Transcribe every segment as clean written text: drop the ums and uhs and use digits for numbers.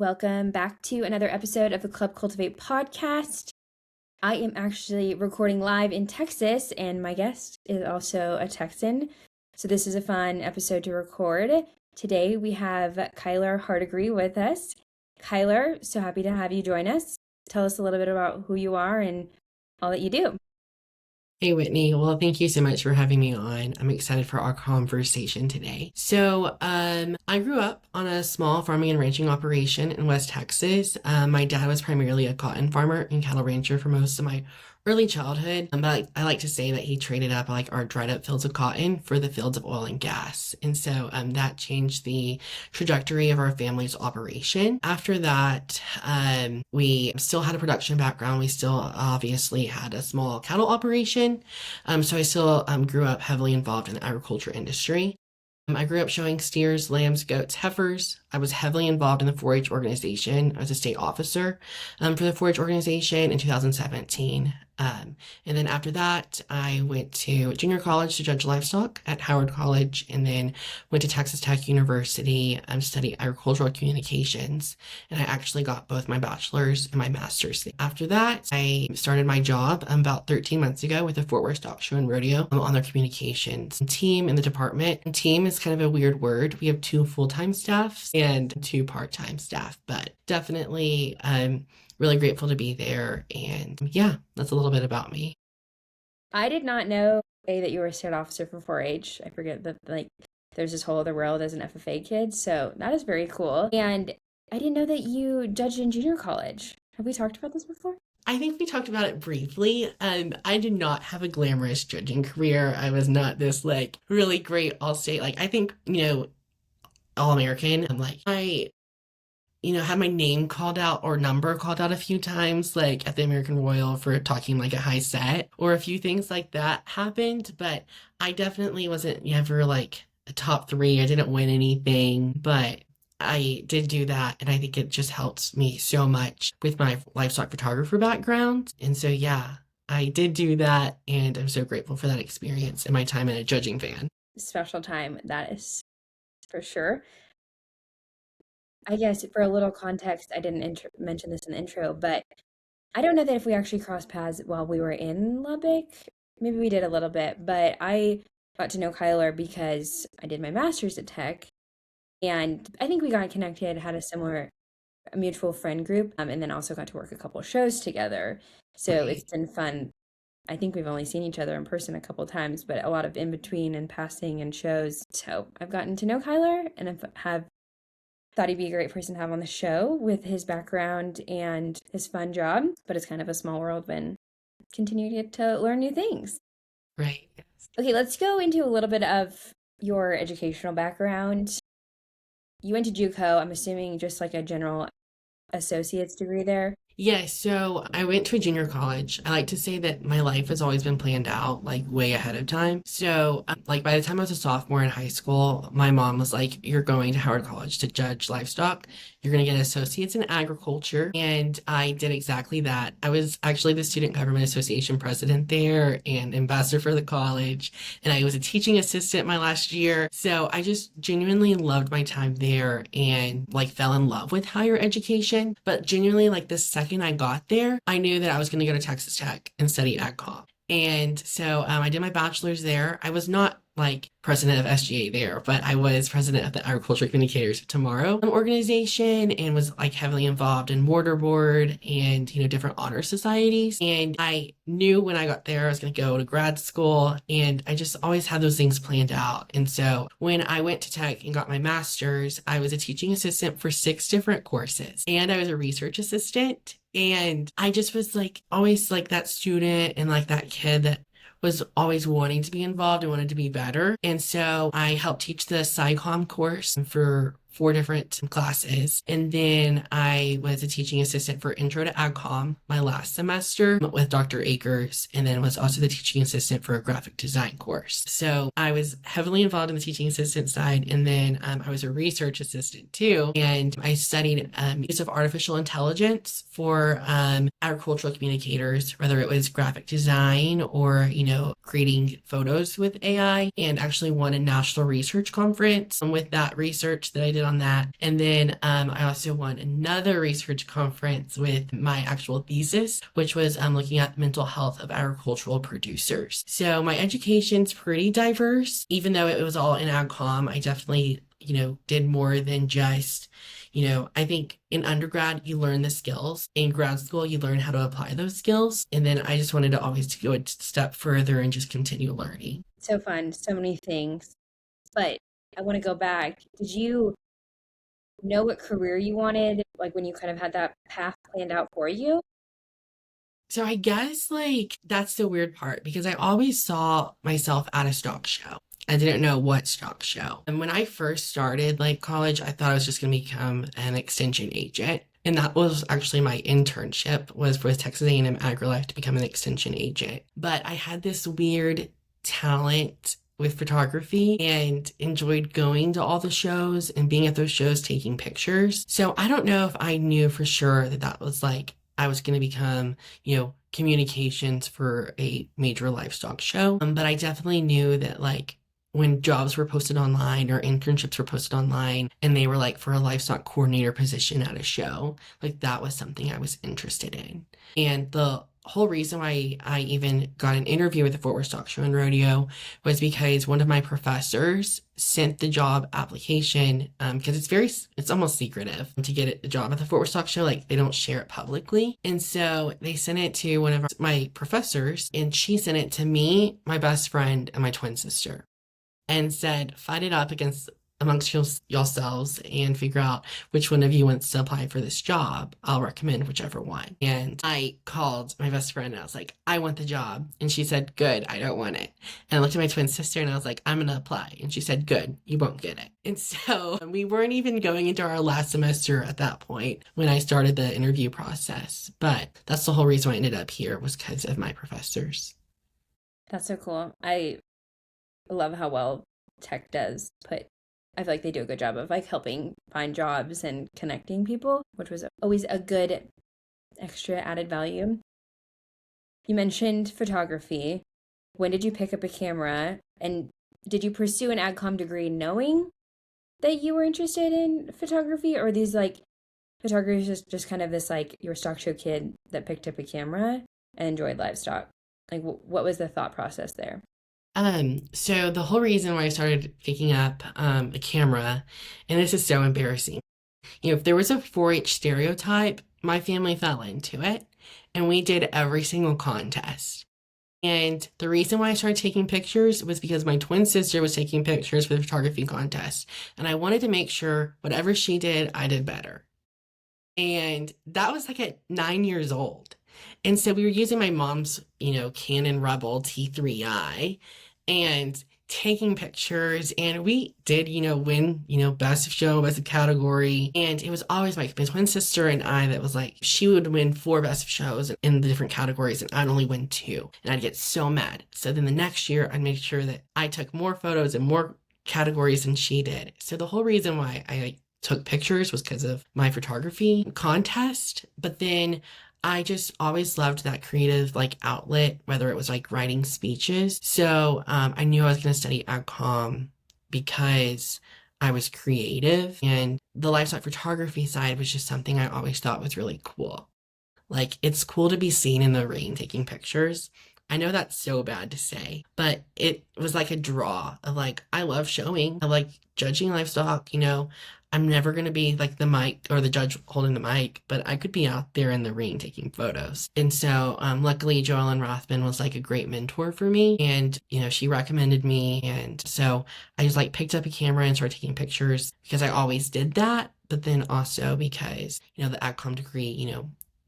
Welcome back to another episode of the Club Cultivate podcast. I am actually recording live in Texas, and my guest is also a Texan. So this is a fun episode to record. Today we have Kyler Hardegree with us. Kyler, so happy to have you join us. Tell us a little bit about who you are and all that you do. Hey Whitney, well, thank you so much for having me on. I'm excited for our conversation today. I grew up on a small farming and ranching operation in West Texas. My dad was primarily a cotton farmer and cattle rancher for most of my early childhood. But I like to say that he traded up like our dried up fields of cotton for the fields of oil and gas. That changed the trajectory of our family's operation. After that, we still had a production background. We still obviously had a small cattle operation. So I still grew up heavily involved in the agriculture industry. I grew up showing steers, lambs, goats, heifers. I was heavily involved in the 4-H organization. I was a state officer for the 4-H organization in 2017. And then after that, I went to junior college to judge livestock at Howard College, and then went to Texas Tech University and studied agricultural communications. And I actually got both my bachelor's and my master's. After that, I started my job about 13 months ago with the Fort Worth Stock Show and Rodeo on their communications team in the department. And team is kind of a weird word. We have 2 full-time staffs and 2 part-time staff, but definitely really grateful to be there. And yeah, that's a little bit about me. I did not know that you were a state officer for 4-H. I forget that there's this whole other world as an FFA kid, so that is very cool. And I didn't know that you judged in junior college. Have we talked about this before? I think we talked about it briefly. I did not have a glamorous judging career. I was not this like really great all-state, like I think, all-American. I had my name called out or number called out a few times, like at the American Royal for talking like a high set, or a few things like that happened, but I definitely wasn't ever like a top 3. I didn't win anything, but I did do that, and I think it just helps me so much with my livestock photographer background. And so, yeah, I did do that, and I'm so grateful for that experience and my time in a judging van. Special time, that is for sure. I guess for a little context, I didn't mention this in the intro, but I don't know that if we actually crossed paths while we were in Lubbock. Maybe we did a little bit, but I got to know Kyler because I did my master's at Tech, and I think we got connected, had a mutual friend group, and then also got to work a couple of shows together. So Right. it's been fun. I think we've only seen each other in person a couple times, but a lot of in between and passing and shows. So I've gotten to know Kyler, and have thought he'd be a great person to have on the show with his background and his fun job. But it's kind of a small world when continue to get to learn new things. Right. Okay, let's go into a little bit of your educational background. You went to JUCO, I'm assuming just like a general associate's degree there. Yeah, so I went to a junior college. I like to say that my life has always been planned out like way ahead of time. Like by the time I was a sophomore in high school, my mom was like, "You're going to Howard College to judge livestock. You're going to get associates in agriculture." And I did exactly that. I was actually the Student Government Association president there and ambassador for the college. And I was a teaching assistant my last year. So I just genuinely loved my time there and like fell in love with higher education. But genuinely, like the second I got there, I knew that I was going to go to Texas Tech and study ag comm. And so I did my bachelor's there. I was not like president of SGA there, but I was president of the Agriculture Communicators of Tomorrow organization, and was like heavily involved in mortar board and, different honor societies. And I knew when I got there, I was going to go to grad school, and I just always had those things planned out. And so when I went to Tech and got my master's, I was a teaching assistant for 6 different courses, and I was a research assistant. And I just was like always like that student and like that kid that was always wanting to be involved and wanted to be better. And so I helped teach the SciComm course for 4 different classes. And then I was a teaching assistant for Intro to AgComm my last semester with Dr. Akers, and then was also the teaching assistant for a graphic design course. So I was heavily involved in the teaching assistant side. And then I was a research assistant too. And I studied use of artificial intelligence for agricultural communicators, whether it was graphic design or, creating photos with AI, and actually won a national research conference with that research that I did good on that. And then I also won another research conference with my actual thesis, which was looking at mental health of agricultural producers. So my education's pretty diverse, even though it was all in AgCom. I definitely, did more than just, I think in undergrad, you learn the skills. In grad school, you learn how to apply those skills. And then I just wanted to always to go a step further and just continue learning. So fun, so many things. But I want to go back. Did you know what career you wanted, like when you kind of had that path planned out for you? So I guess like that's the weird part because I always saw myself at a stock show. I didn't know what stock show. And when I first started like college, I thought I was just going to become an extension agent. And that was actually my internship was with Texas A&M AgriLife to become an extension agent. But I had this weird talent with photography and enjoyed going to all the shows and being at those shows taking pictures. So I don't know if I knew for sure that that was like I was going to become, communications for a major livestock show. But I definitely knew that like when jobs were posted online or internships were posted online and they were like for a livestock coordinator position at a show, like that was something I was interested in. And the whole reason why I even got an interview with the Fort Worth Stock Show and Rodeo was because one of my professors sent the job application because it's almost secretive to get a job at the Fort Worth Stock Show. Like they don't share it publicly. And so they sent it to one of my professors and she sent it to me, my best friend, and my twin sister and said, fight it up against amongst yourselves and figure out which one of you wants to apply for this job. I'll recommend whichever one. And I called my best friend and I was like, I want the job. And she said, good, I don't want it. And I looked at my twin sister and I was like, I'm going to apply. And she said, good, you won't get it. And so we weren't even going into our last semester at that point when I started the interview process. But that's the whole reason why I ended up here was because of my professors. That's so cool. I love how well tech does put I feel like they do a good job of like helping find jobs and connecting people, which was always a good extra added value. You mentioned photography. When did you pick up a camera? And did you pursue an AgCom degree knowing that you were interested in photography? Or are these like photography is just kind of this like you were a stock show kid that picked up a camera and enjoyed livestock? Like what was the thought process there? So the whole reason why I started picking up a camera, and this is so embarrassing. If there was a 4-H stereotype, my family fell into it, and we did every single contest. And the reason why I started taking pictures was because my twin sister was taking pictures for the photography contest, and I wanted to make sure whatever she did, I did better. And that was like at 9 years old. And so we were using my mom's, Canon Rebel T3i and taking pictures. And we did, win, best of show, best of category. And it was always my twin sister and I that was like, she would win 4 best of shows in the different categories and I'd only win 2. And I'd get so mad. So then the next year I'd make sure that I took more photos and more categories than she did. So the whole reason why I took pictures was because of my photography contest. But then I just always loved that creative like outlet, whether it was like writing speeches. So I knew I was going to study at Comm because I was creative and the livestock photography side was just something I always thought was really cool. Like it's cool to be seen in the rain taking pictures. I know that's so bad to say, but it was like a draw of like, I love showing, I like judging livestock, I'm never going to be like the mic or the judge holding the mic, but I could be out there in the ring taking photos. And so, luckily, Joellen Rothman was like a great mentor for me. And, she recommended me. And so I just like picked up a camera and started taking pictures because I always did that. But then also because, the AgCom degree,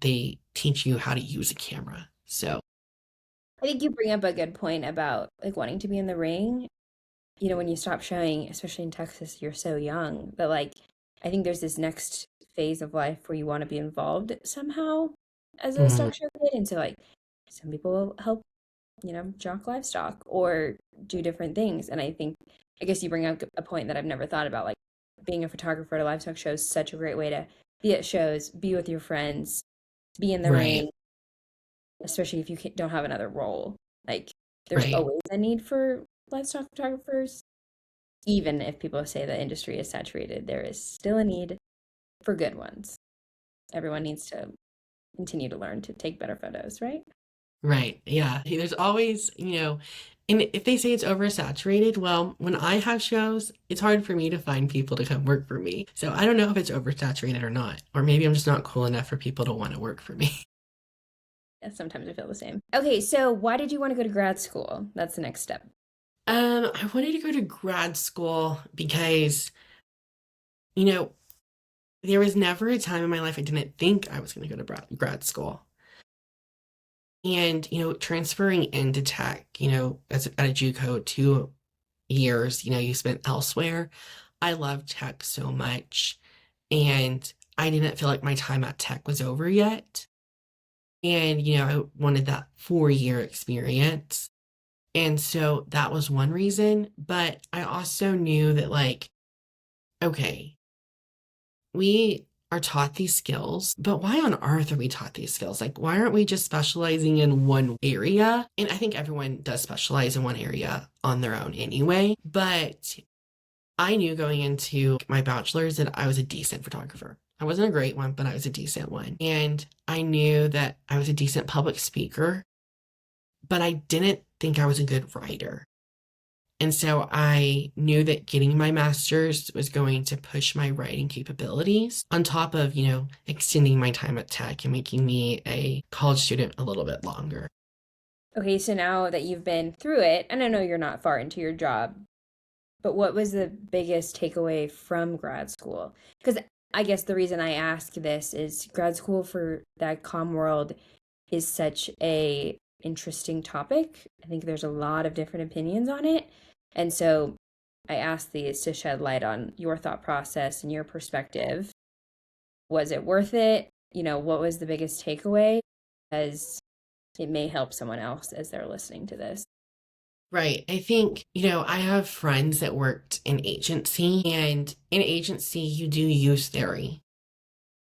they teach you how to use a camera. So, I think you bring up a good point about like wanting to be in the ring. When you stop showing, especially in Texas, you're so young that like I think there's this next phase of life where you want to be involved somehow as a mm, stock show kid. And so like some people will help, jock livestock or do different things. And I guess you bring up a point that I've never thought about, like being a photographer at a livestock show is such a great way to be at shows, be with your friends, be in the right, ring, especially if you don't have another role. Like there's right. always a need for livestock photographers. Even if people say the industry is saturated, there is still a need for good ones. Everyone needs to continue to learn to take better photos, right? Right. Yeah. Hey, there's always, and if they say it's oversaturated, well, when I have shows, it's hard for me to find people to come work for me. So I don't know if it's oversaturated or not. Or maybe I'm just not cool enough for people to want to work for me. Yeah, sometimes I feel the same. Okay, so why did you want to go to grad school? That's the next step. I wanted to go to grad school because, you know, there was never a time in my life I didn't think I was going to go to grad school. And, transferring into tech, as at a JUCO 2 years, you spent elsewhere. I love tech so much. And I didn't feel like my time at tech was over yet. And, I wanted that 4 year experience. And so that was one reason. But I also knew that, like, okay, we are taught these skills, but why on earth are we taught these skills? Like, why aren't we just specializing in one area? And I think everyone does specialize in one area on their own anyway. But I knew going into my bachelor's that I was a decent photographer. I wasn't a great one, but I was a decent one. And I knew that I was a decent public speaker, but I didn't think I was a good writer. And so I knew that getting my master's was going to push my writing capabilities on top of, extending my time at tech and making me a college student a little bit longer. Okay, so now that you've been through it, and I know you're not far into your job, but what was the biggest takeaway from grad school? Because I guess the reason I ask this is grad school for that comm world is such a interesting topic. I think there's a lot of different opinions on it. And so I ask these to shed light on your thought process and your perspective. Was it worth it? What was the biggest takeaway? Because it may help someone else as they're listening to this. Right. I think, I have friends that worked in agency, and in agency, you do use theory,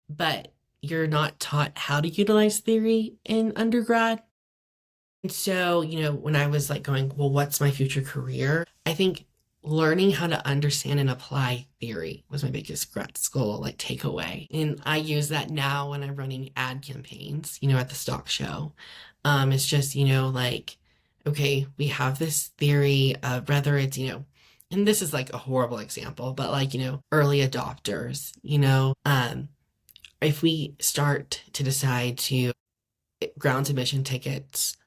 but you're not taught how to utilize theory in undergrad. And so, when I was like going, well, what's my future career? I think learning how to understand and apply theory was my biggest grad school like takeaway. And I use that now when I'm running ad campaigns, at the stock show. It's just, like, okay, we have this theory of whether it's, and this is like a horrible example, but like, early adopters, if we start to decide to ground admission tickets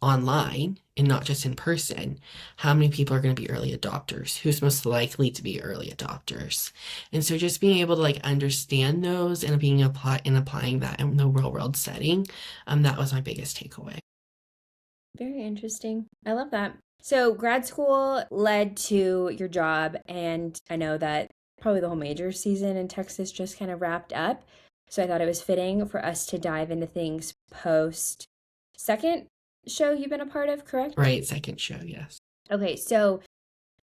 online and not just in person, how many people are going to be early adopters? Who's most likely to be early adopters? And so just being able to like understand those and applying that in the real world setting, that was my biggest takeaway. Very interesting. I love that. So, grad school led to your job, and I know that probably the whole major season in Texas just kind of wrapped up. So, I thought it was fitting for us to dive into things post second show you've been a part of, correct? Right, second show, yes. Okay, so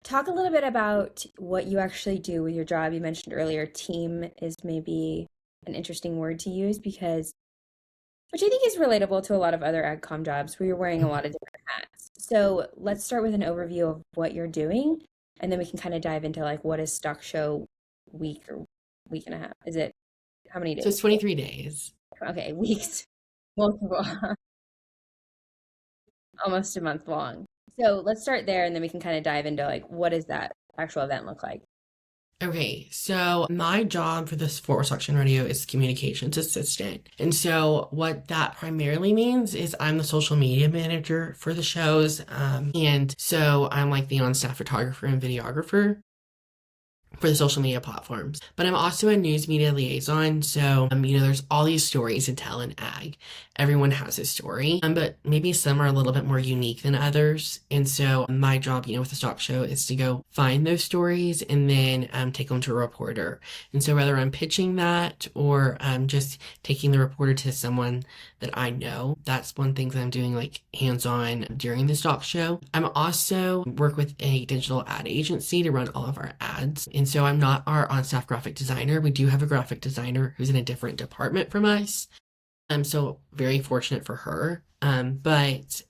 talk a little bit about what you actually do with your job. You mentioned earlier, team is maybe an interesting word to use because which I think is relatable to a lot of other ag com jobs where you're wearing a lot of different hats. So let's start with an overview of what you're doing, and then we can kind of dive into like what is stock show week or week and a half? Is it how many So it's days? 23 days. Okay, weeks, multiple, almost a month long. So let's start there, and then we can kind of dive into like what does that actual event look like? Okay, so my job for this for Section Rodeo is communications assistant. And so what that primarily means is I'm the social media manager for the shows. And so I'm like the on-staff photographer and videographer for the social media platforms. But I'm also a news media liaison. So, there's all these stories to tell in ag. Everyone has a story, but maybe some are a little bit more unique than others. And so my job, with the stock show is to go find those stories and then take them to a reporter. And so whether I'm pitching that or just taking the reporter to someone that I know, that's one thing that I'm doing like hands-on during the stock show. I'm also work with a digital ad agency to run all of our ads. And so I'm not our on-staff graphic designer. We do have a graphic designer who's in a different department from us. I'm so very fortunate for her. But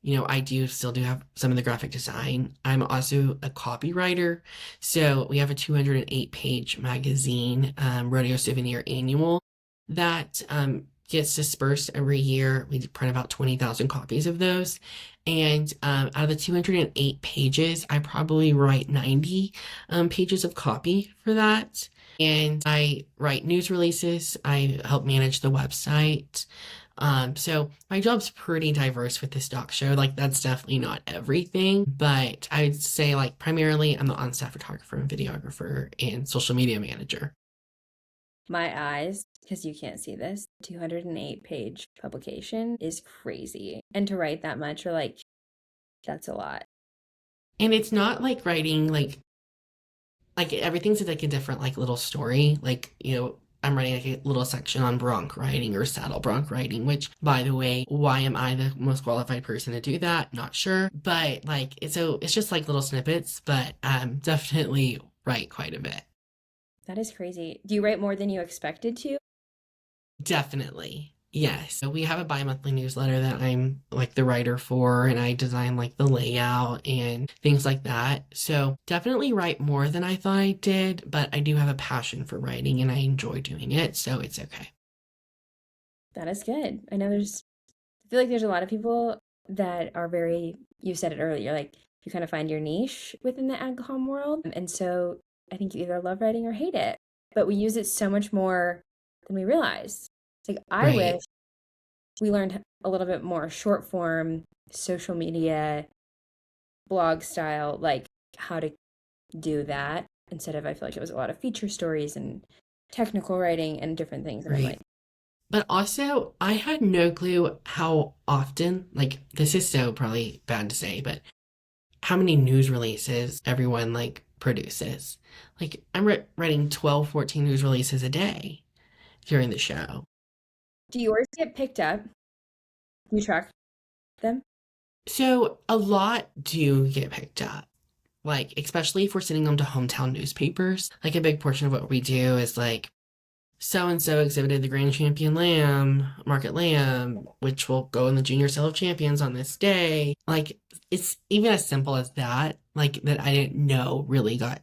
I do still do have some of the graphic design. I'm also a copywriter. So we have a 208-page magazine, Rodeo Souvenir Annual, that gets dispersed every year. We print about 20,000 copies of those. And out of the 208 pages, I probably write 90 pages of copy for that. And I write news releases. I help manage the website. So my job's pretty diverse with this doc show. Like that's definitely not everything, but I'd say like primarily I'm the on-staff photographer and videographer and social media manager. My eyes, because you can't see this, 208-page publication is crazy. And to write that much, or like, that's a lot. And it's not like writing like everything's like a different like little story. Like, I'm writing like a little section on bronc riding or saddle bronc riding, which by the way, why am I the most qualified person to do that? Not sure. But like it's just like little snippets, but definitely write quite a bit. That is crazy. Do you write more than you expected to? Definitely. Yes. So we have a bi-monthly newsletter that I'm like the writer for, and I design like the layout and things like that. So definitely write more than I thought I did, but I do have a passion for writing and I enjoy doing it, so it's okay. That is good. I feel like there's a lot of people that are very, you said it earlier, like you kind of find your niche within the AgCom world. And so I think you either love writing or hate it, but we use it so much more than we realize. It's like, I Right. wish we learned a little bit more short form, social media, blog style, like how to do that instead of, I feel like it was a lot of feature stories and technical writing and different things. And I'm Right. like, But also, I had no clue how often, like, this is so probably bad to say, but how many news releases everyone like produces. Like, I'm writing 12, 14 news releases a day during the show. do yours get picked up? Do you track them? So a lot do get picked up. Like, especially if we're sending them to hometown newspapers. Like, a big portion of what we do is like, so and so exhibited the Grand Champion Lamb, Market Lamb, which will go in the Junior Sale of Champions on this day. Like, it's even as simple as that, like, that I didn't know really got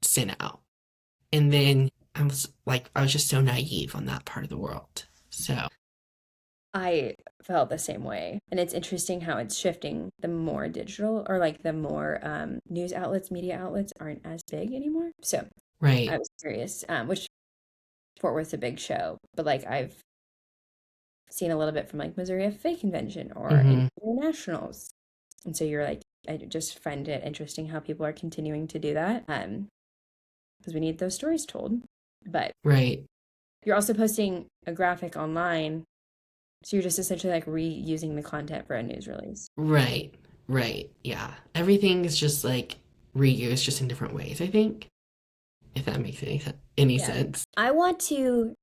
sent out. And then I was just so naive on that part of the world. So, I felt the same way. And it's interesting how it's shifting the more digital or like the more news outlets, media outlets aren't as big anymore. So I right. was curious, which Fort Worth's a big show, but like I've seen a little bit from like Missouri FFA convention or Hmm. internationals. And so you're like, I just find it interesting how people are continuing to do that because we need those stories told. But Right. you're also posting a graphic online. So you're just essentially like reusing the content for a news release. Right. Right. Yeah. Everything is just like reused just in different ways, I think, if that makes any Yeah. sense. I want to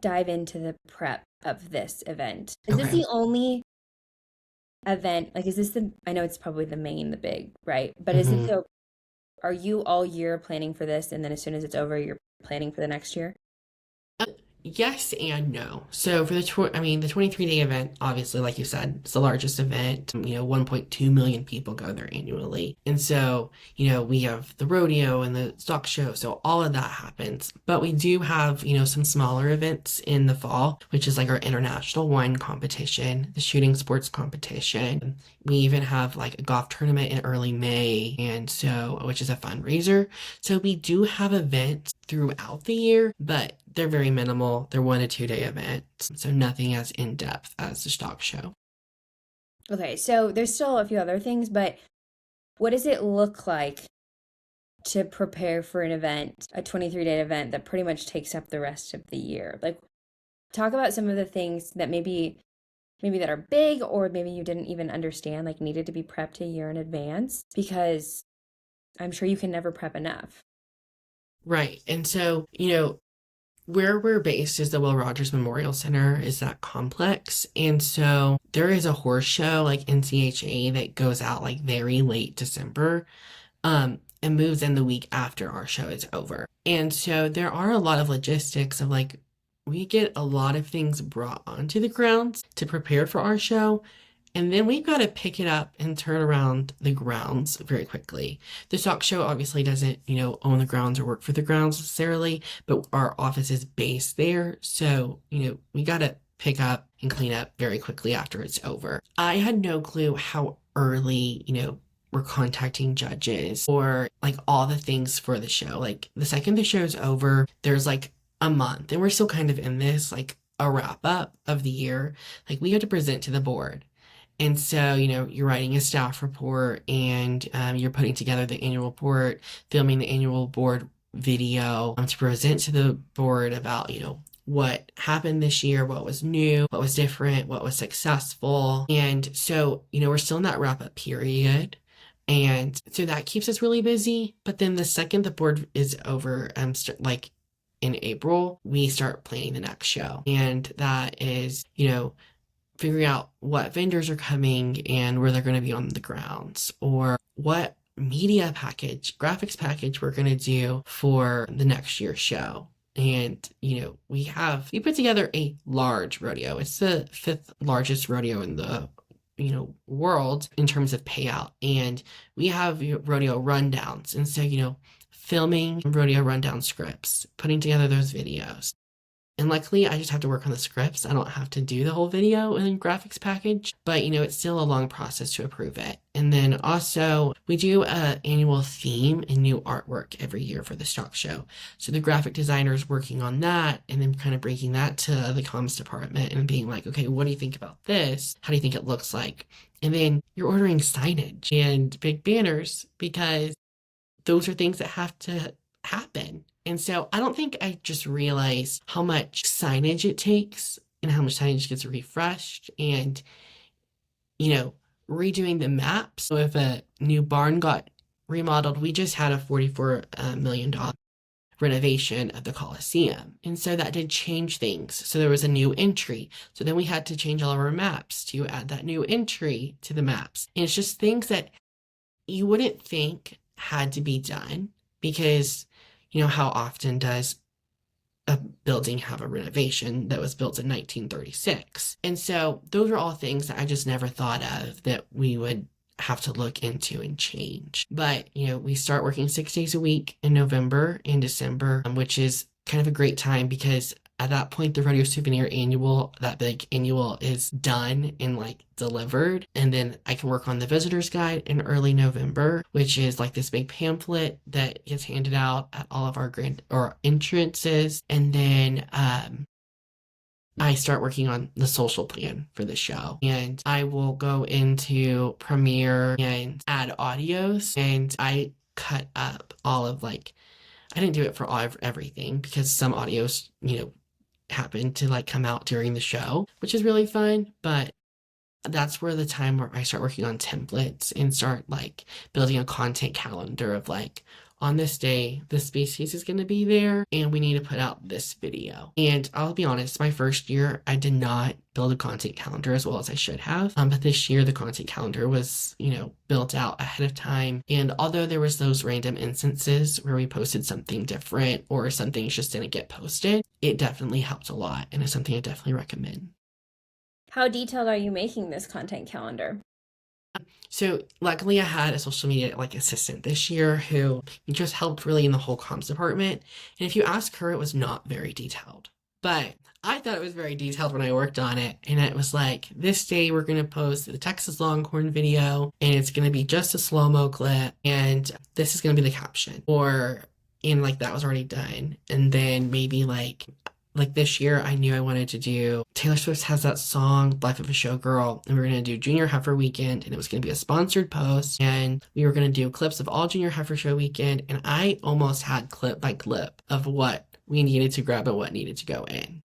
dive into the prep of this event. Is this Okay. the only event? Like, is this I know it's probably the main, the big, right? But is it Hmm. are you all year planning for this and then as soon as it's over, you're planning for the next year? Yes and no. So for the 23-day event, obviously, like you said, it's the largest event. 1.2 million people go there annually. And so, we have the rodeo and the stock show. So all of that happens. But we do have, some smaller events in the fall, which is like our international wine competition, the shooting sports competition. We even have like a golf tournament in early May, and so, which is a fundraiser. So we do have events throughout the year, but they're very minimal. They're 1 to 2 day events, so nothing as in depth as the stock show. Okay, so there's still a few other things, but what does it look like to prepare for an event, a 23-day event that pretty much takes up the rest of the year? Like, talk about some of the things that maybe that are big or maybe you didn't even understand like needed to be prepped a year in advance because I'm sure you can never prep enough. Right. And so, where we're based is the Will Rogers Memorial Center, is that complex. And so there is a horse show like NCHA that goes out like very late December, and moves in the week after our show is over. And so there are a lot of logistics of we get a lot of things brought onto the grounds to prepare for our show. And then we've got to pick it up and turn around the grounds very quickly. The stock show obviously doesn't, own the grounds or work for the grounds necessarily, but our office is based there. So, we got to pick up and clean up very quickly after it's over. I had no clue how early, we're contacting judges or like all the things for the show. Like the second the show's over, there's like a month and we're still kind of in this like a wrap up of the year. Like we have to present to the board. And so, you're writing a staff report and you're putting together the annual report, filming the annual board video to present to the board about, what happened this year, what was new, what was different, what was successful. And so, we're still in that wrap up period. And so that keeps us really busy. But then the second the board is over, like in April, we start planning the next show. And that is, figuring out what vendors are coming and where they're going to be on the grounds or what media package, graphics package we're going to do for the next year's show. And, we put together a large rodeo. It's the 5th largest rodeo in the, world in terms of payout. And we have rodeo rundowns. And so, filming rodeo rundown scripts, putting together those videos. And luckily, I just have to work on the scripts. I don't have to do the whole video and graphics package, but it's still a long process to approve it. And then also, we do an annual theme and new artwork every year for the stock show. So the graphic designer is working on that and then kind of breaking that to the comms department and being like, okay, what do you think about this? How do you think it looks like? And then you're ordering signage and big banners because those are things that have to happen. And so I don't think I just realized how much signage it takes and how much signage gets refreshed and, redoing the maps. So if a new barn got remodeled, we just had a $44 million renovation of the Coliseum. And so that did change things. So there was a new entry. So then we had to change all of our maps to add that new entry to the maps. And it's just things that you wouldn't think had to be done because how often does a building have a renovation that was built in 1936? And so those are all things that I just never thought of that we would have to look into and change. But, we start working 6 days a week in November and December, which is kind of a great time because at that point, the Rodeo Souvenir Annual, that big annual is done and like delivered. And then I can work on the visitor's guide in early November, which is like this big pamphlet that gets handed out at all of our grand or entrances. And then I start working on the social plan for the show. And I will go into Premiere and add audios. And I cut up all of I didn't do it for all of everything because some audios, happen to come out during the show, which is really fun. But that's where the time where I start working on templates and start building a content calendar of on this day, this species is going to be there and we need to put out this video. And I'll be honest, my first year, I did not build a content calendar as well as I should have. But this year, the content calendar was, built out ahead of time. And although there was those random instances where we posted something different or some things just didn't get posted, it definitely helped a lot. And it's something I definitely recommend. How detailed are you making this content calendar? So luckily I had a social media assistant this year who just helped really in the whole comms department. And if you ask her, it was not very detailed, but I thought it was very detailed when I worked on it. And it was this day we're going to post the Texas Longhorn video and it's going to be just a slow-mo clip. And this is going to be the caption that was already done. And then maybe this year, I knew I wanted to do Taylor Swift has that song, Life of a Showgirl, and we were going to do Junior Heifer Weekend, and it was going to be a sponsored post, and we were going to do clips of all Junior Heifer Show Weekend, and I almost had clip by clip of what we needed to grab and what needed to go in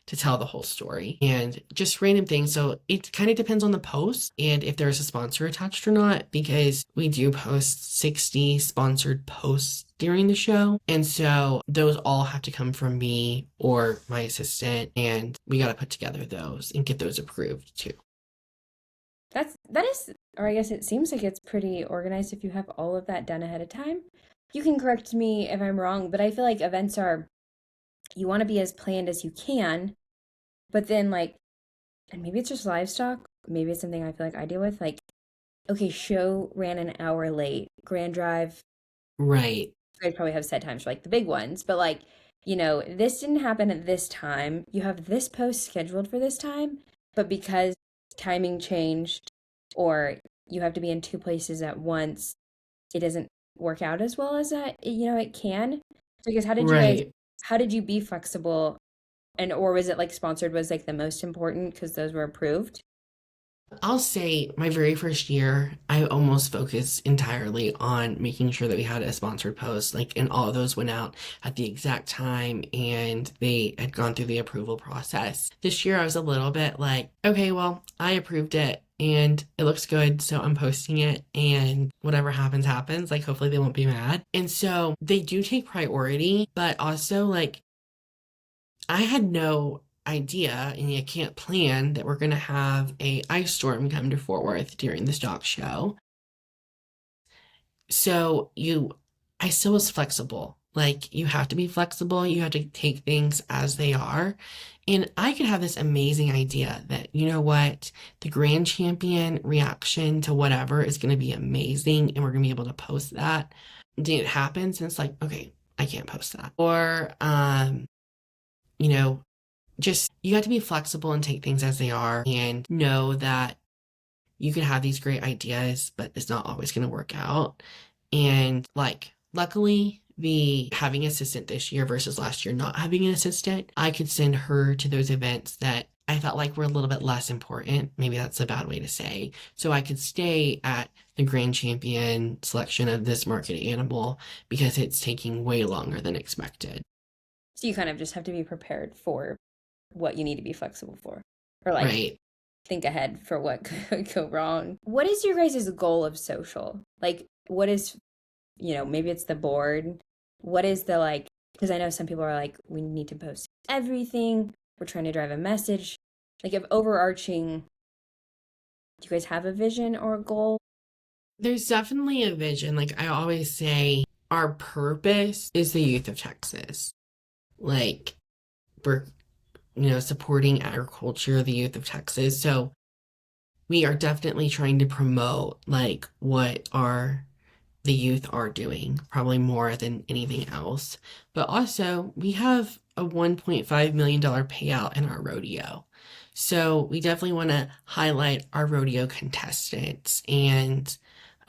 to tell the whole story and just random things. So it kind of depends on the post and if there's a sponsor attached or not, because we do post 60 sponsored posts during the show. And so those all have to come from me or my assistant, and we got to put together those and get those approved too. That is, or I guess it seems like it's pretty organized if you have all of that done ahead of time. You can correct me if I'm wrong, but I feel like events you want to be as planned as you can, but then and maybe it's just livestock, maybe it's something I feel like I deal with. Like, okay, show ran an hour late. Grand Drive, Right, I'd probably have set times for like the big ones, but like, this didn't happen at this time. You have this post scheduled for this time, but because timing changed or you have to be in two places at once, it doesn't work out as well as it can. So I guess right. how did you be flexible, and or was it like sponsored was like the most important because those were approved? I'll say my very first year, I almost focused entirely on making sure that we had a sponsored post, like, and all of those went out at the exact time and they had gone through the approval process. This year, I was a little bit like, okay, well, I approved it and it looks good, so I'm posting it, and whatever happens, happens. Like, hopefully, they won't be mad. And so they do take priority, but also, like, I had no idea and I can't plan that we're going to have a ice storm come to Fort Worth during the stock show. So I still was flexible. Like, you have to be flexible. You have to take things as they are. And I could have this amazing idea that, you know what, the grand champion reaction to whatever is going to be amazing and we're going to be able to post that. Then it happens and it's like, okay, I can't post that. Or, you know, just you have to be flexible and take things as they are and know that you can have these great ideas, but it's not always going to work out. And like, luckily, the having an assistant this year versus last year not having an assistant, I could send her to those events that I felt like were a little bit less important. Maybe that's a bad way to say. So I could stay at the grand champion selection of this market animal because it's taking way longer than expected. So you kind of just have to be prepared for what you need to be flexible for, or like Right. think ahead for what could go wrong. What is your guys' goal of social? Like, what is, maybe it's the board. What is the like, because I know some people are like, we need to post everything. We're trying to drive a message. Like, if overarching, do you guys have a vision or a goal? There's definitely a vision. Like I always say, our purpose is the youth of Texas. Like we're, supporting agriculture, the youth of Texas. So we are definitely trying to promote like what the youth are doing, probably more than anything else. But also, we have a $1.5 million payout in our rodeo. So we definitely want to highlight our rodeo contestants. And,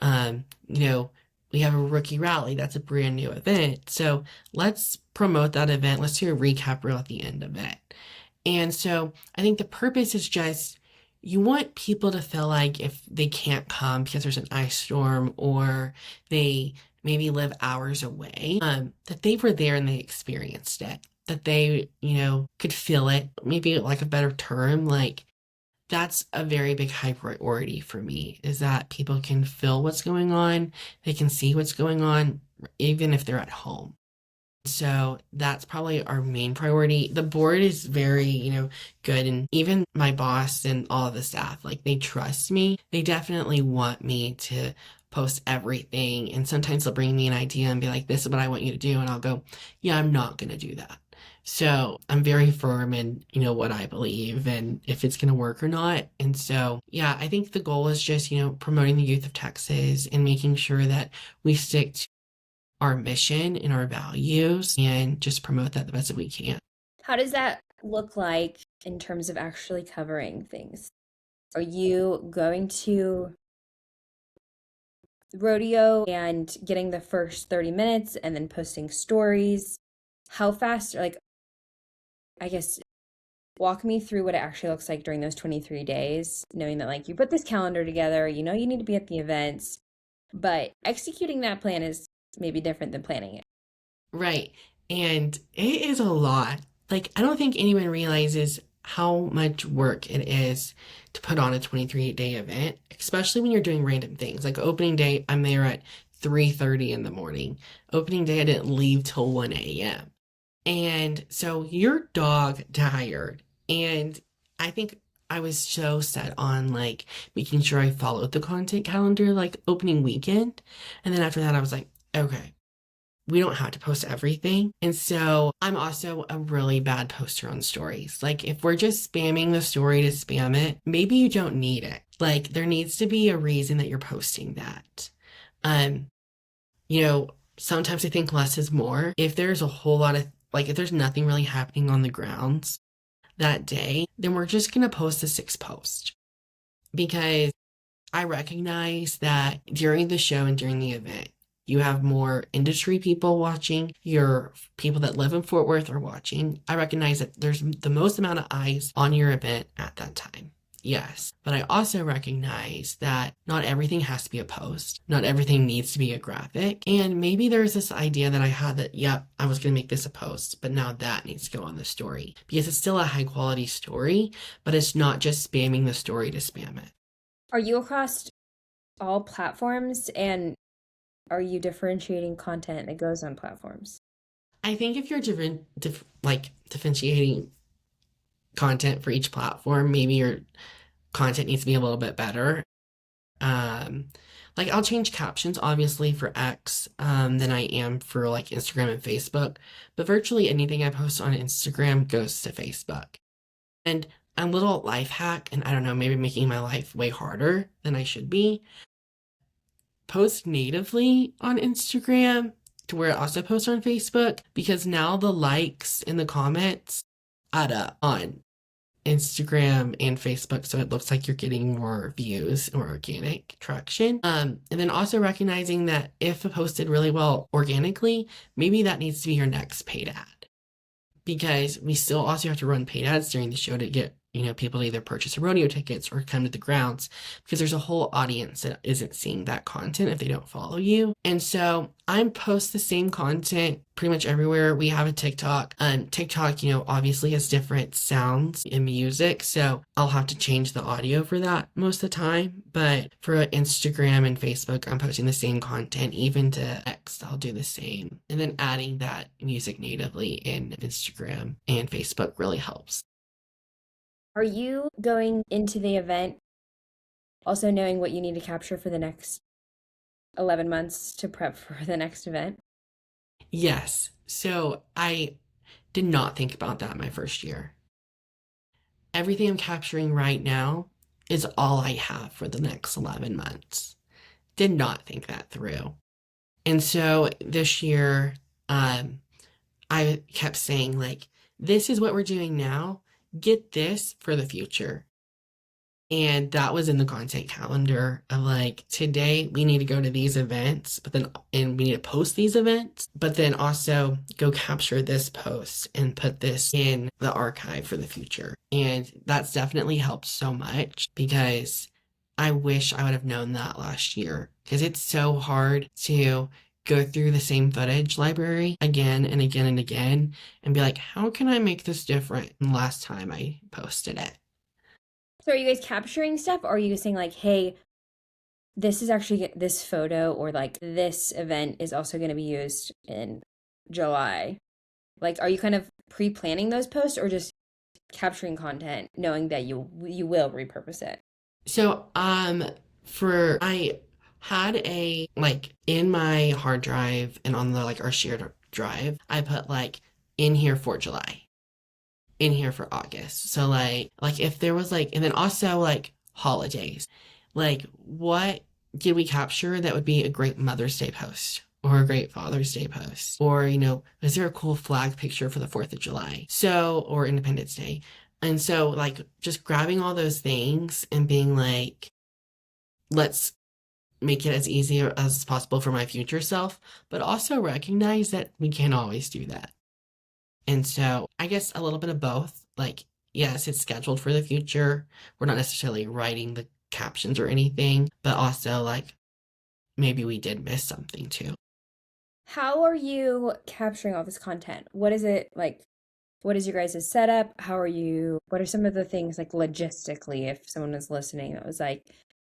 we have a rookie rally. That's a brand new event. So let's promote that event. Let's do a recap reel at the end of it. And so I think the purpose is just you want people to feel like if they can't come because there's an ice storm or they maybe live hours away, that they were there and they experienced it, that they, could feel it. Maybe like a better term, like that's a very big high priority for me is that people can feel what's going on, they can see what's going on, even if they're at home. So that's probably our main priority. The board is very, good. And even my boss and all of the staff, like they trust me. They definitely want me to post everything. And sometimes they'll bring me an idea and be like, this is what I want you to do. And I'll go, yeah, I'm not going to do that. So I'm very firm in, what I believe and if it's going to work or not. And so, yeah, I think the goal is just, promoting the youth of Texas and making sure that we stick to our mission and our values and just promote that the best that we can. How does that look like in terms of actually covering things? Are you going to rodeo and getting the first 30 minutes and then posting stories? How fast, like, I guess, walk me through what it actually looks like during those 23 days, knowing that, like, you put this calendar together, you need to be at the events, but executing that plan is maybe different than planning it. Right. And it is a lot. Like, I don't think anyone realizes how much work it is to put on a 23-day event, especially when you're doing random things. Like opening day, I'm there at 3:30 in the morning. Opening day, I didn't leave till 1 a.m. And so you're dog tired. And I think I was so set on like making sure I followed the content calendar like opening weekend. And then after that, I was like, okay, we don't have to post everything. And so I'm also a really bad poster on stories. Like if we're just spamming the story to spam it, maybe you don't need it. Like there needs to be a reason that you're posting that. Um, you know, sometimes I think less is more. If there's a whole lot of like if there's nothing really happening on the grounds that day, then we're just gonna post a 6 post because I recognize that during the show and during the event, you have more industry people watching, your people that live in Fort Worth are watching. I recognize that there's the most amount of eyes on your event at that time. Yes, but I also recognize that not everything has to be a post. Not everything needs to be a graphic. And maybe there's this idea that I had that, yep, I was going to make this a post, but now that needs to go on the story because it's still a high quality story, but it's not just spamming the story to spam it. Are you across all platforms, and are you differentiating content that goes on platforms? I think if you're differentiating content for each platform, maybe your content needs to be a little bit better. Um, like I'll change captions obviously for X than I am for like Instagram and Facebook, but virtually anything I post on Instagram goes to Facebook. And a little life hack, and I don't know, maybe making my life way harder than I should be. Post natively on Instagram to where it also posts on Facebook because now the likes and the comments add up on Instagram and Facebook, so it looks like you're getting more views or organic traction. And then also recognizing that if a post did really well organically, maybe that needs to be your next paid ad because we still also have to run paid ads during the show to get people to either purchase rodeo tickets or come to the grounds because there's a whole audience that isn't seeing that content if they don't follow you. And so I post the same content pretty much everywhere. We have a TikTok, and TikTok, obviously has different sounds and music, so I'll have to change the audio for that most of the time. But for Instagram and Facebook, I'm posting the same content. Even to X, I'll do the same. And then adding that music natively in Instagram and Facebook really helps. Are you going into the event also knowing what you need to capture for the next 11 months to prep for the next event? Yes. So I did not think about that my first year. Everything I'm capturing right now is all I have for the next 11 months. Did not think that through. And so this year, I kept saying, like, this is what we're doing now. Get this for the future. And that was in the content calendar of like, today we need to go to these events, and we need to post these events, but then also go capture this post and put this in the archive for the future. And that's definitely helped so much because I wish I would have known that last year because it's so hard to go through the same footage library again and again and again and be like, how can I make this different than last time I posted it? So are you guys capturing stuff, or are you saying like, hey, this is actually this photo, or like this event is also going to be used in July? Like, are you kind of pre-planning those posts, or just capturing content knowing that you will repurpose it? So, for I had a like in my hard drive and on the like our shared drive, I put like in here for July, in here for August. So like if there was like, and then also like holidays, like what did we capture that would be a great Mother's Day post? Or a great Father's Day post, or is there a cool flag picture for the 4th of July? So, or Independence Day. And so, like, just grabbing all those things and being like, let's make it as easy as possible for my future self, but also recognize that we can't always do that. And so, I guess a little bit of both. Like, yes, it's scheduled for the future. We're not necessarily writing the captions or anything, but also, like, maybe we did miss something too. How are you capturing all this content? What is it like? What is your guys' setup? What are some of the things like logistically, if someone was listening that was like,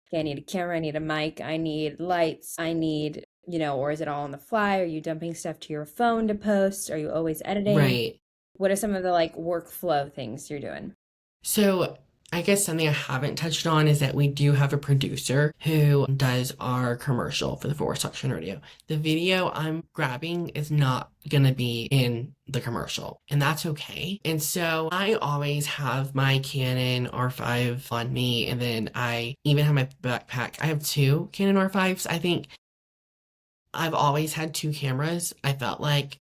okay, I need a camera, I need a mic, I need lights, I need, or is it all on the fly? Are you dumping stuff to your phone to post? Are you always editing? Right. What are some of the like workflow things you're doing? So I guess something I haven't touched on is that we do have a producer who does our commercial for the Forward Section Radio. The video I'm grabbing is not going to be in the commercial, and that's okay. And so I always have my Canon R5 on me, and then I even have my backpack. I have two Canon R5s. I think I've always had two cameras. I felt like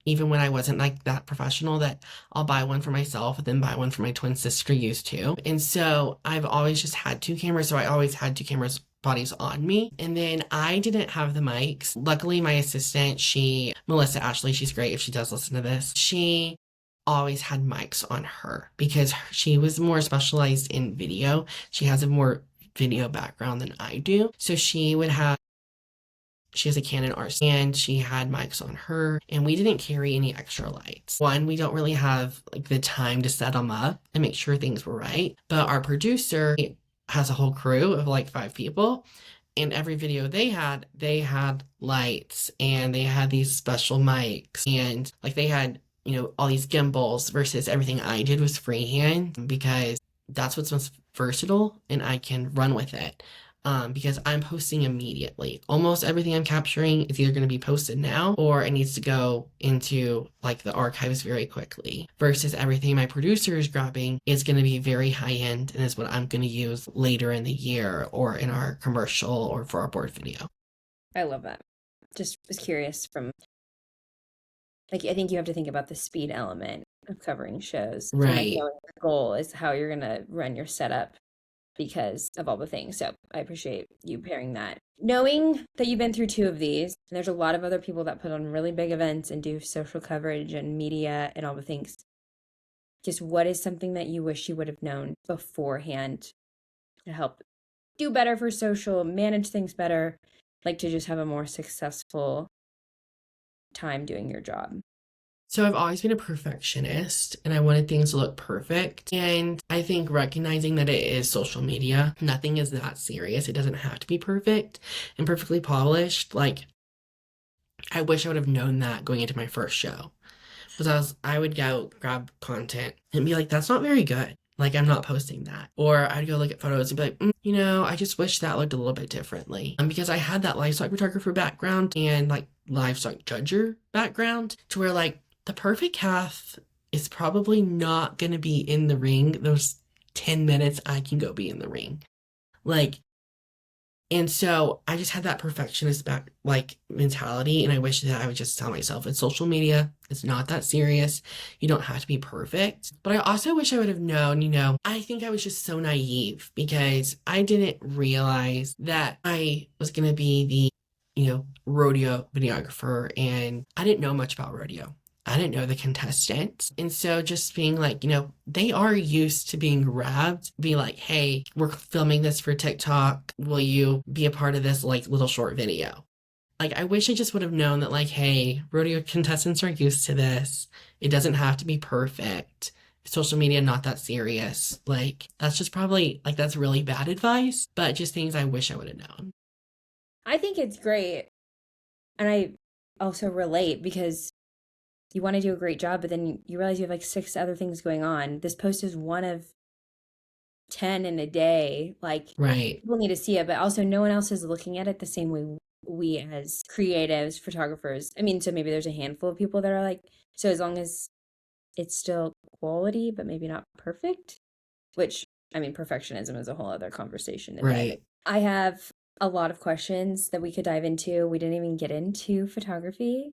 even when I wasn't like that professional, that I'll buy one for myself and then buy one for my twin sister to use too. And so I've always just had two cameras. So I always had two cameras bodies on me. And then I didn't have the mics. Luckily, my assistant, Melissa Ashley, she's great if she does listen to this. She always had mics on her because she was more specialized in video. She has a more video background than I do. So she has a Canon RC and she had mics on her, and we didn't carry any extra lights. One, we don't really have like the time to set them up and make sure things were right. But our producer has a whole crew of like 5 people, and every video they had lights and they had these special mics, and like they had, all these gimbals versus everything I did was freehand because that's what's most versatile and I can run with it. Because I'm posting immediately. Almost everything I'm capturing is either going to be posted now or it needs to go into like the archives very quickly. Versus everything my producer is grabbing is going to be very high end and is what I'm going to use later in the year or in our commercial or for our board video. I love that. Just was curious from, like, I think you have to think about the speed element of covering shows. And, like, Right. knowing the goal is how you're going to run your setup because of all the things. So I appreciate you pairing that. Knowing that you've been through 2 of these, and there's a lot of other people that put on really big events and do social coverage and media and all the things. Just what is something that you wish you would have known beforehand to help do better for social, manage things better, like to just have a more successful time doing your job? So I've always been a perfectionist and I wanted things to look perfect. And I think recognizing that it is social media, nothing is that serious. It doesn't have to be perfect and perfectly polished. Like, I wish I would have known that going into my first show. Because I would go grab content and be like, that's not very good. Like, I'm not posting that. Or I'd go look at photos and be like, I just wish that looked a little bit differently. Because I had that livestock photographer background and like livestock judger background to where like the perfect calf is probably not going to be in the ring those 10 minutes I can go be in the ring. Like, and so I just had that perfectionist mentality, and I wish that I would just tell myself it's social media. It's not that serious. You don't have to be perfect. But I also wish I would have known, I think I was just so naive because I didn't realize that I was going to be the, rodeo videographer, and I didn't know much about rodeo. I didn't know the contestants. And so just being like, they are used to being grabbed, be like, hey, we're filming this for TikTok. Will you be a part of this like little short video? Like, I wish I just would have known that like, hey, rodeo contestants are used to this. It doesn't have to be perfect. Social media, not that serious. Like, that's just probably like, that's really bad advice, but just things I wish I would have known. I think it's great. And I also relate because you want to do a great job, but then you realize you have like 6 other things going on. This post is one of 10 in a day. Like, Right. people need to see it, but also no one else is looking at it the same way we as creatives, photographers. I mean, so maybe there's a handful of people that are like, so as long as it's still quality, but maybe not perfect, which, I mean, perfectionism is a whole other conversation today. Right. I have a lot of questions that we could dive into. We didn't even get into photography.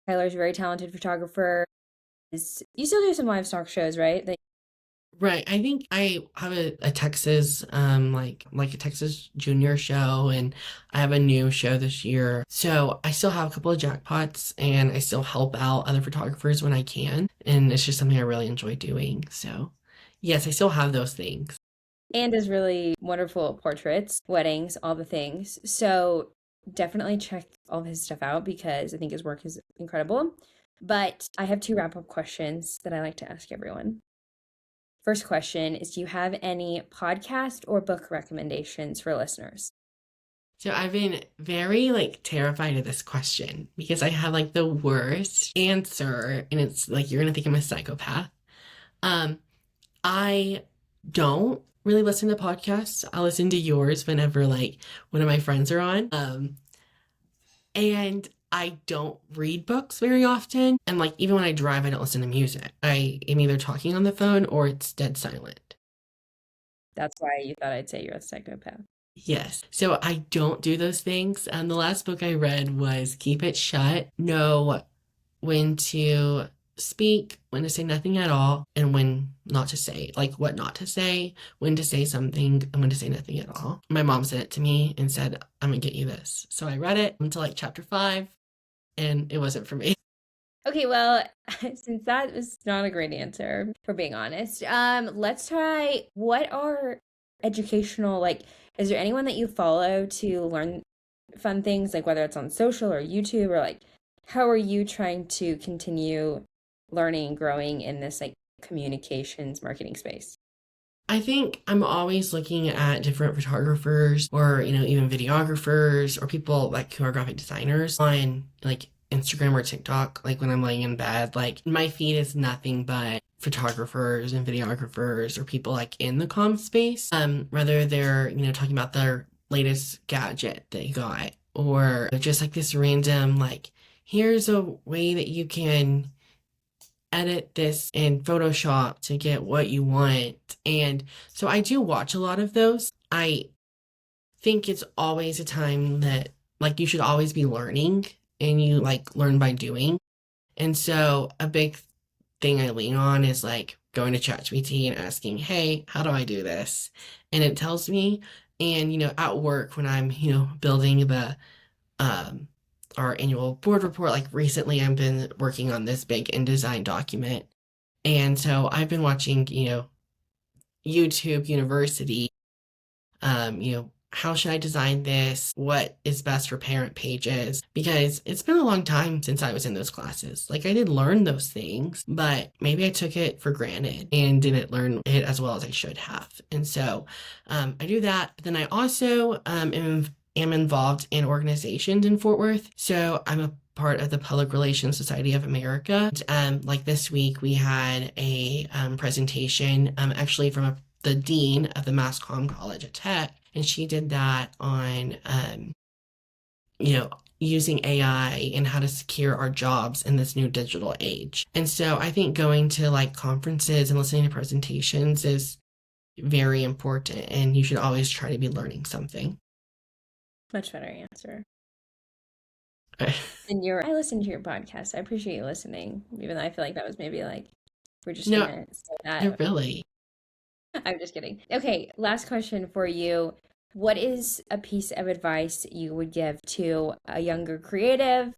Kyler's a very talented photographer. You still do some livestock shows, right? Right. I think I have a Texas, like a Texas junior show, and I have a new show this year. So I still have a couple of jackpots and I still help out other photographers when I can. And it's just something I really enjoy doing. So yes, I still have those things. And does really wonderful portraits, weddings, all the things. So definitely check all of his stuff out because I think his work is incredible. But I have 2 wrap-up questions that I like to ask everyone. First question is, do you have any podcast or book recommendations for listeners? So I've been very like terrified of this question because I have like the worst answer and it's like you're gonna think I'm a psychopath. I don't really listen to podcasts. I listen to yours whenever like one of my friends are on. And I don't read books very often. And like even when I drive, I don't listen to music. I am either talking on the phone or it's dead silent. That's why you thought I'd say you're a psychopath. Yes. So I don't do those things. And the last book I read was Keep It Shut. Know when to speak, when to say nothing at all, and when not to say, like what not to say, when to say something, and when to say nothing at all. My mom sent it to me and said, I'm gonna get you this. So I read it until like chapter 5, and it wasn't for me. Okay, well, since that was not a great answer, for being honest, let's try what are educational, like, is there anyone that you follow to learn fun things, like whether it's on social or YouTube, or like how are you trying to continue learning and growing in this like communications marketing space? I think I'm always looking at different photographers or, even videographers or people like who are graphic designers on like Instagram or TikTok. Like when I'm laying in bed, like my feed is nothing but photographers and videographers or people like in the comm space. Whether they're, talking about their latest gadget they got or just like this random, like, here's a way that you can edit this in Photoshop to get what you want. And so I do watch a lot of those. I think it's always a time that like you should always be learning and you like learn by doing. And so a big thing I lean on is like going to ChatGPT and asking, hey, how do I do this? And it tells me. And, at work when I'm, building the um, our annual board report. Like recently, I've been working on this big InDesign document. And so I've been watching, YouTube University, how should I design this? What is best for parent pages? Because it's been a long time since I was in those classes. Like I did learn those things, but maybe I took it for granted and didn't learn it as well as I should have. And so I do that. But then I also am involved in organizations in Fort Worth. So I'm a part of the Public Relations Society of America. Like this week, we had a presentation actually from the dean of the Mass Comm College at Tech, and she did that on, you know, using AI and how to secure our jobs in this new digital age. And so I think going to like conferences and listening to presentations is very important, and you should always try to be learning something. Much better answer. And I listened to your podcast. I appreciate you listening, even though I feel like that was maybe like we're just No, gonna say that. not really. I'm just kidding. Okay, last question for you. What is a piece of advice you would give to a younger creative,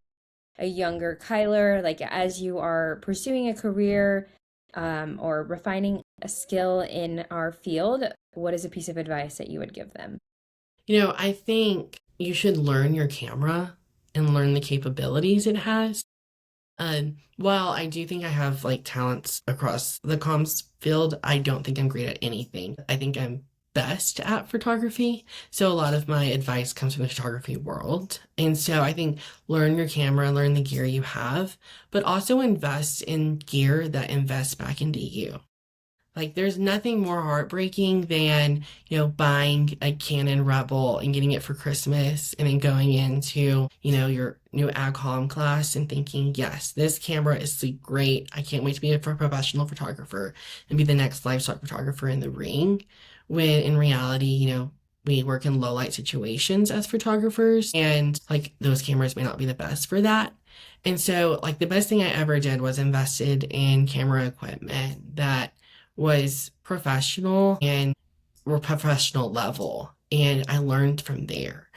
a younger Kyler, like as you are pursuing a career, or refining a skill in our field? What is a piece of advice that you would give them? I think you should learn your camera and learn the capabilities it has. While I do think I have like talents across the comms field, I don't think I'm great at anything. I think I'm best at photography. So a lot of my advice comes from the photography world. And so I think learn your camera, learn the gear you have, but also invest in gear that invests back into you. Like there's nothing more heartbreaking than, buying a Canon Rebel and getting it for Christmas and then going into, your new AgCom class and thinking, yes, this camera is great. I can't wait to be a professional photographer and be the next livestock photographer in the ring. When in reality, we work in low light situations as photographers and like those cameras may not be the best for that. And so like the best thing I ever did was invested in camera equipment that was professional and were professional level. And I learned from there.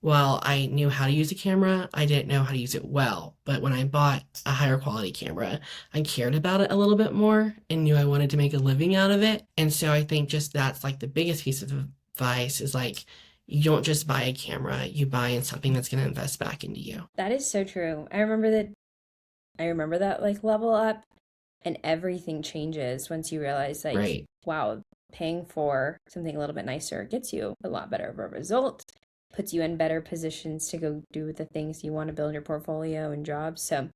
While I knew how to use a camera, I didn't know how to use it well. But when I bought a higher quality camera, I cared about it a little bit more and knew I wanted to make a living out of it. And so I think just that's like the biggest piece of advice is like, you don't just buy a camera, you buy in something that's going to invest back into you. That is so true. I remember that like level up and everything changes once you realize like, Right. wow, paying for something a little bit nicer gets you a lot better of a result, puts you in better positions to go do the things you want to build your portfolio and jobs. So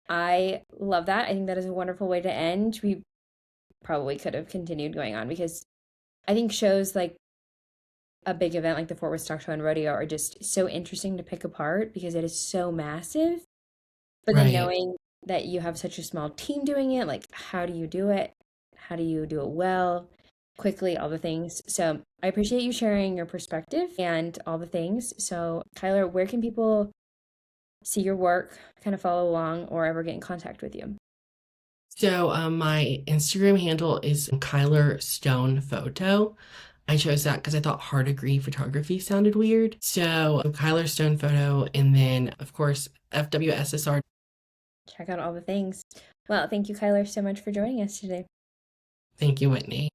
I love that. I think that is a wonderful way to end. We probably could have continued going on because I think shows like a big event like the Fort Worth Stock Show and Rodeo are just so interesting to pick apart because it is so massive. But then Right. knowing that you have such a small team doing it, like how do you do it? How do you do it well, quickly, all the things. So I appreciate you sharing your perspective and all the things. So, Kyler, where can people see your work, kind of follow along, or ever get in contact with you? So my Instagram handle is Kyler Stone Photo. I chose that because I thought Hardegree photography sounded weird. So Kyler Stone Photo, and then of course FWSSR. Check out all the things. Well, thank you, Kyler, so much for joining us today. Thank you, Whitney.